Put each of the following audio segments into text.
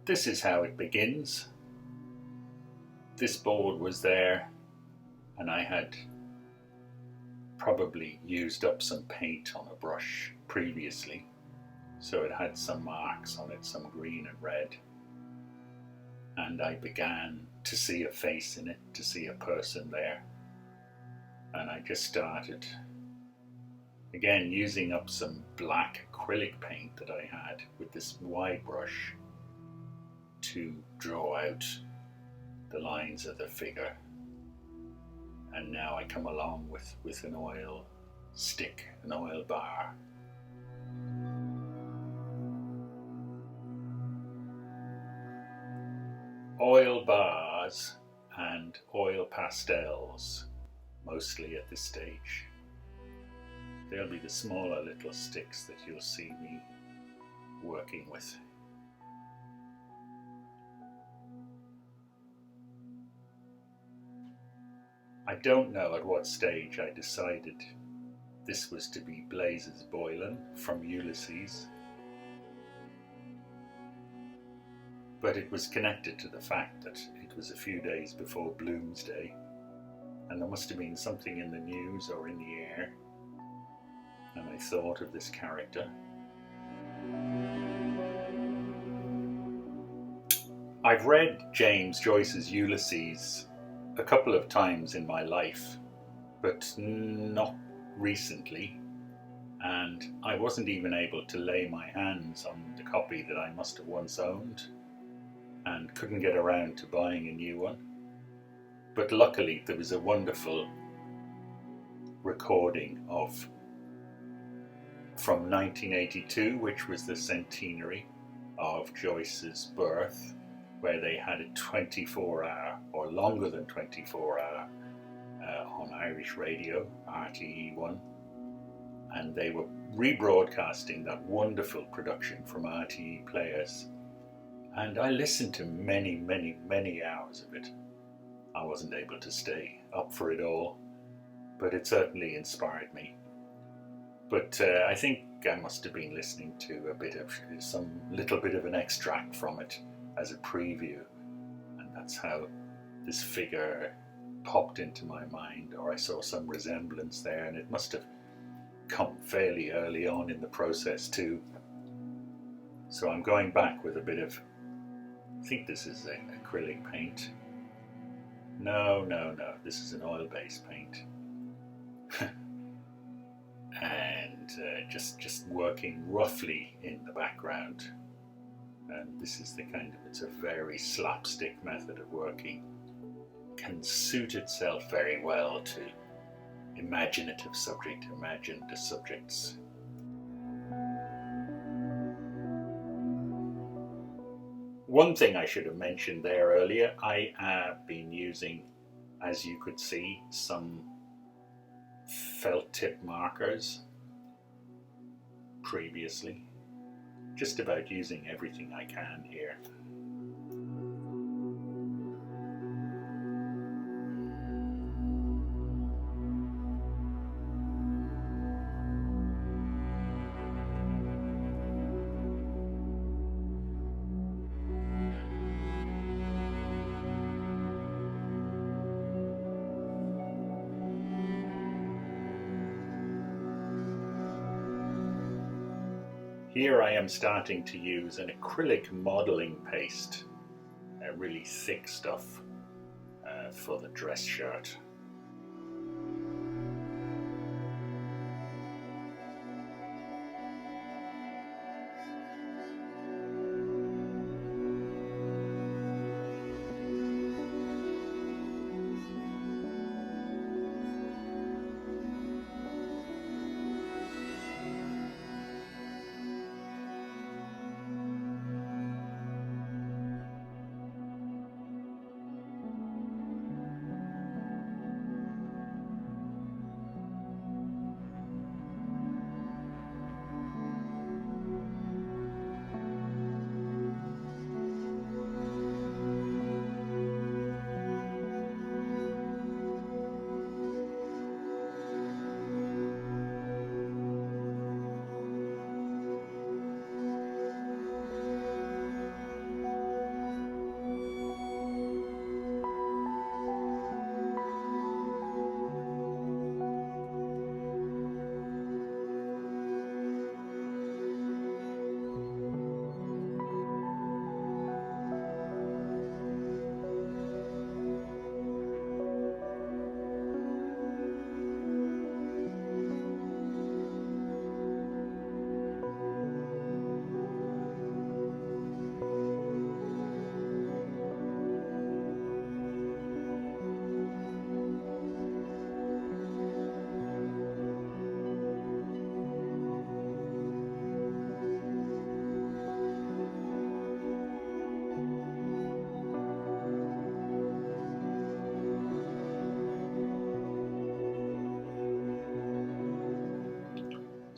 This is how it begins. This board was there and I had probably used up some paint on a brush previously, so it had some marks on it, some green and red, and I began to see a face in it, to see a person there, and I just started again using up some black acrylic paint that I had with this wide brush to draw out the lines of the figure. And now I come along with an oil stick, an oil bar. Oil bars and oil pastels, mostly at this stage. They'll be the smaller little sticks that you'll see me working with. I don't know at what stage I decided this was to be Blazes Boylan from Ulysses, but it was connected to the fact that it was a few days before Bloomsday, and there must have been something in the news or in the air, and I thought of this character. I've read James Joyce's Ulysses a couple of times in my life, but not recently, and I wasn't even able to lay my hands on the copy that I must have once owned and couldn't get around to buying a new one. But luckily there was a wonderful recording from 1982, which was the centenary of Joyce's birth, where they had a 24-hour or longer than 24-hour on Irish radio, RTE1, and they were rebroadcasting that wonderful production from RTE players, and I listened to many hours of it. I wasn't able to stay up for it all, but it certainly inspired me. But I think I must have been listening to some little bit of an extract from it as a preview, and that's how this figure popped into my mind, or I saw some resemblance there, and it must have come fairly early on in the process too. So I'm going back with a bit of, I think this is acrylic paint. No, this is an oil-based paint. And just working roughly in the background. And this is it's a very slapstick method of working. Can suit itself very well to imaginative subject, imagined subjects. One thing I should have mentioned there earlier, I have been using, as you could see, some felt tip markers previously. Just about using everything I can here. Here I am starting to use an acrylic modelling paste, really thick stuff for the dress shirt.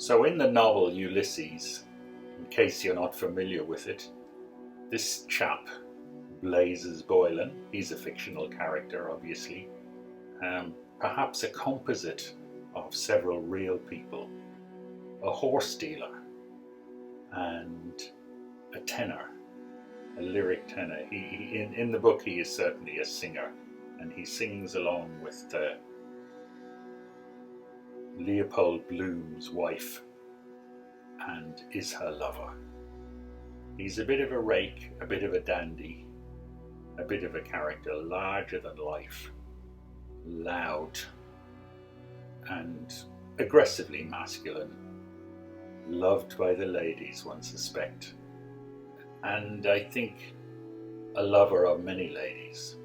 So in the novel Ulysses, in case you're not familiar with it, this chap, Blazes Boylan, he's a fictional character obviously, perhaps a composite of several real people, a horse dealer and a tenor, a lyric tenor. In the book he is certainly a singer, and he sings along with Leopold Bloom's wife and is her lover. He's a bit of a rake, a bit of a dandy, a bit of a character, larger than life, loud and aggressively masculine, loved by the ladies, one suspect, and I think a lover of many ladies.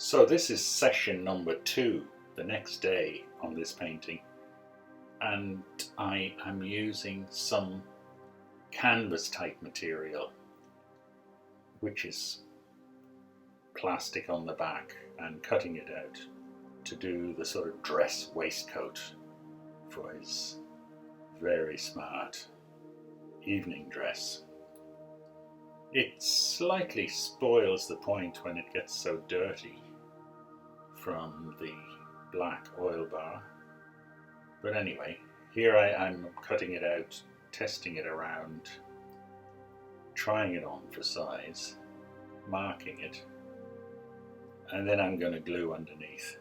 So this is session number 2, the next day on this painting, and I am using some canvas type material, which is plastic on the back, and cutting it out to do the sort of dress waistcoat for his very smart evening dress. It slightly spoils the point when it gets so dirty from the black oil bar, but anyway, here I am cutting it out, testing it around, trying it on for size, marking it, and then I'm going to glue underneath,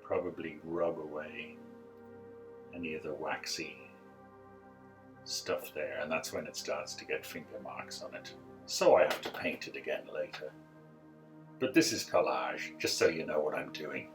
probably rub away any of the waxy stuff there, and that's when it starts to get finger marks on it, so I have to paint it again later. But this is collage, just so you know what I'm doing.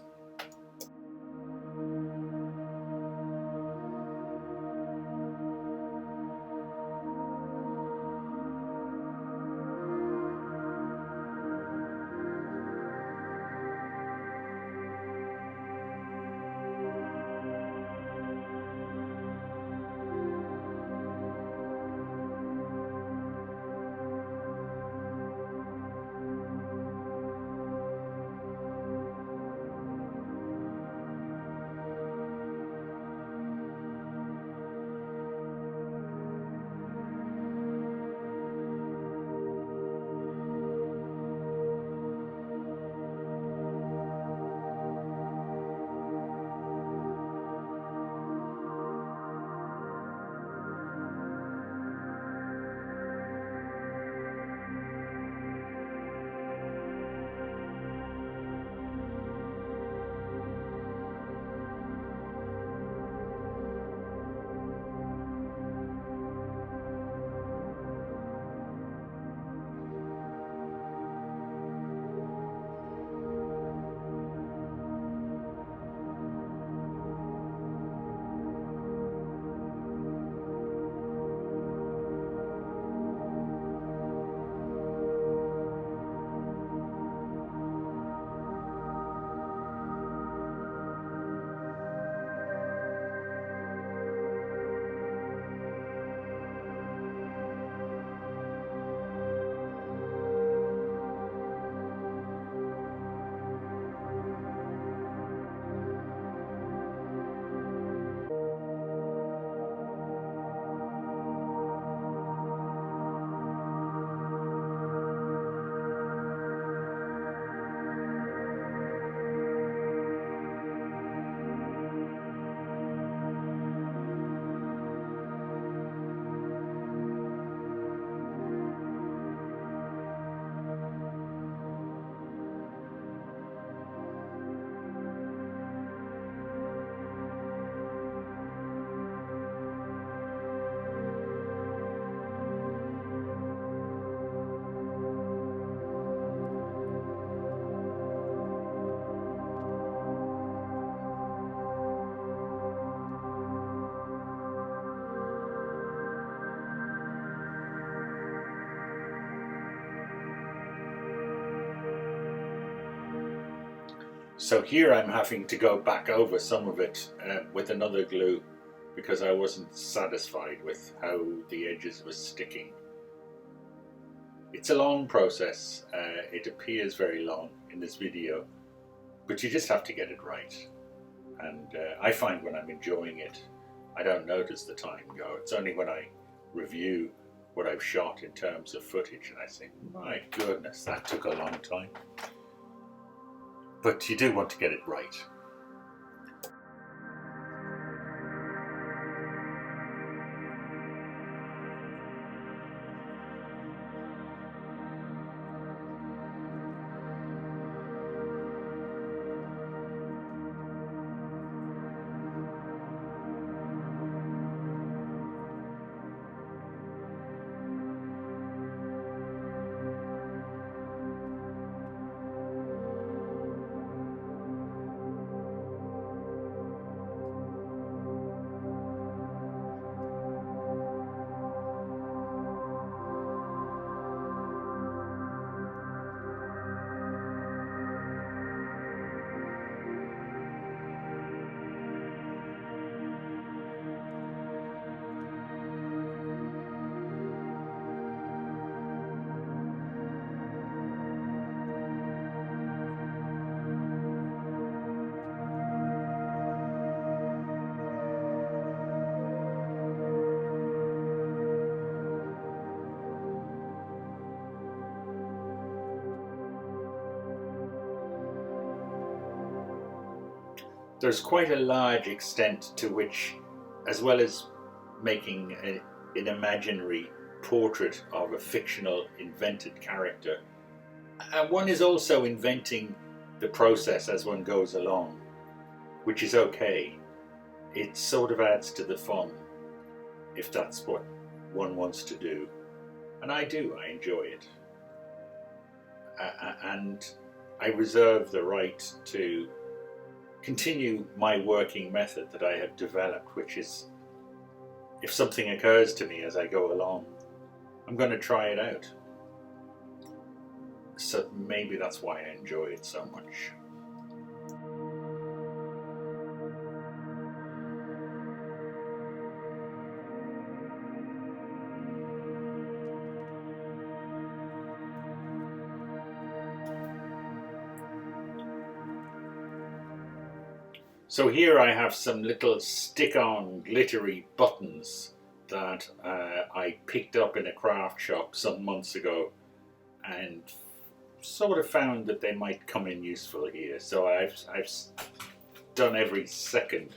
So here I'm having to go back over some of it with another glue because I wasn't satisfied with how the edges were sticking. It's a long process, it appears very long in this video, but you just have to get it right. And I find when I'm enjoying it, I don't notice the time go. It's only when I review what I've shot in terms of footage and I think, my goodness, that took a long time. But you do want to get it right. there's quite a large extent to which, as well as making an imaginary portrait of a fictional invented character, one is also inventing the process as one goes along, which is okay. It sort of adds to the fun if that's what one wants to do, and I enjoy it, and I reserve the right to continue my working method that I have developed, which is, if something occurs to me as I go along, I'm going to try it out. So maybe that's why I enjoy it so much. So here I have some little stick-on glittery buttons that I picked up in a craft shop some months ago, and sort of found that they might come in useful here. So I've done every second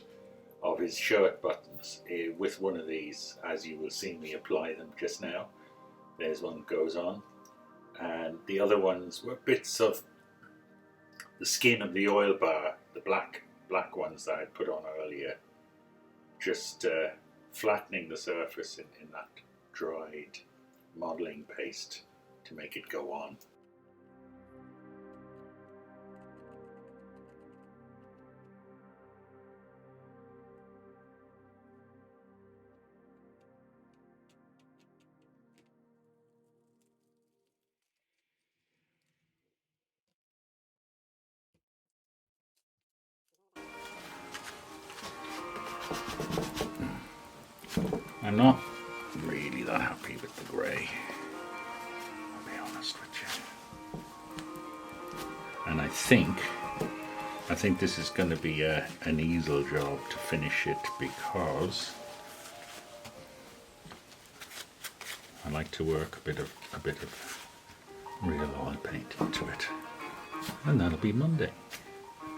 of his shirt buttons with one of these, as you will see me apply them just now. There's one that goes on, and the other ones were bits of the skin of the oil bar, the black ones that I put on earlier, just flattening the surface in that dried modelling paste to make it go on. I'm not really that happy with the grey, I'll be honest with you. And I think this is going to be an easel job to finish it, because I like to work a bit of real oil paint into it. And that'll be Monday.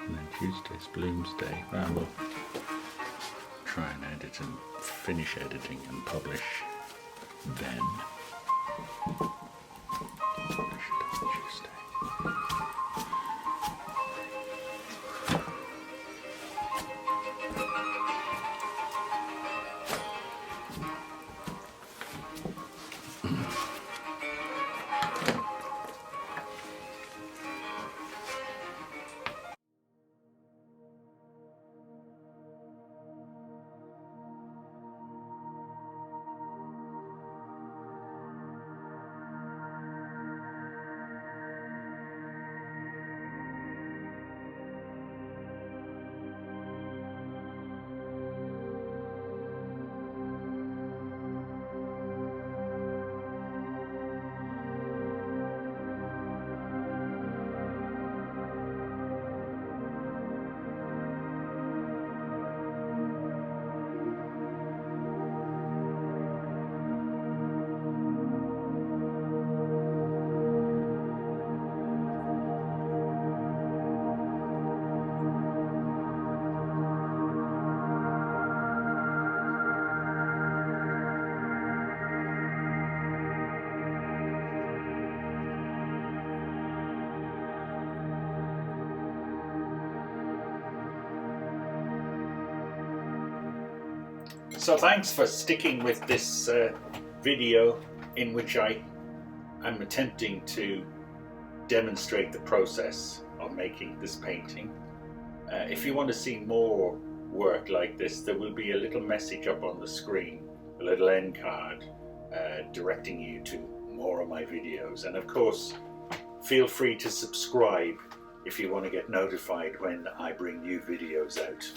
And then Tuesday's Bloom's Day. Well, we'll try and edit and finish editing and publish then. Publish it on Tuesday. So thanks for sticking with this video in which I'm attempting to demonstrate the process of making this painting. If you want to see more work like this, there will be a little message up on the screen, a little end card directing you to more of my videos. And of course, feel free to subscribe if you want to get notified when I bring new videos out.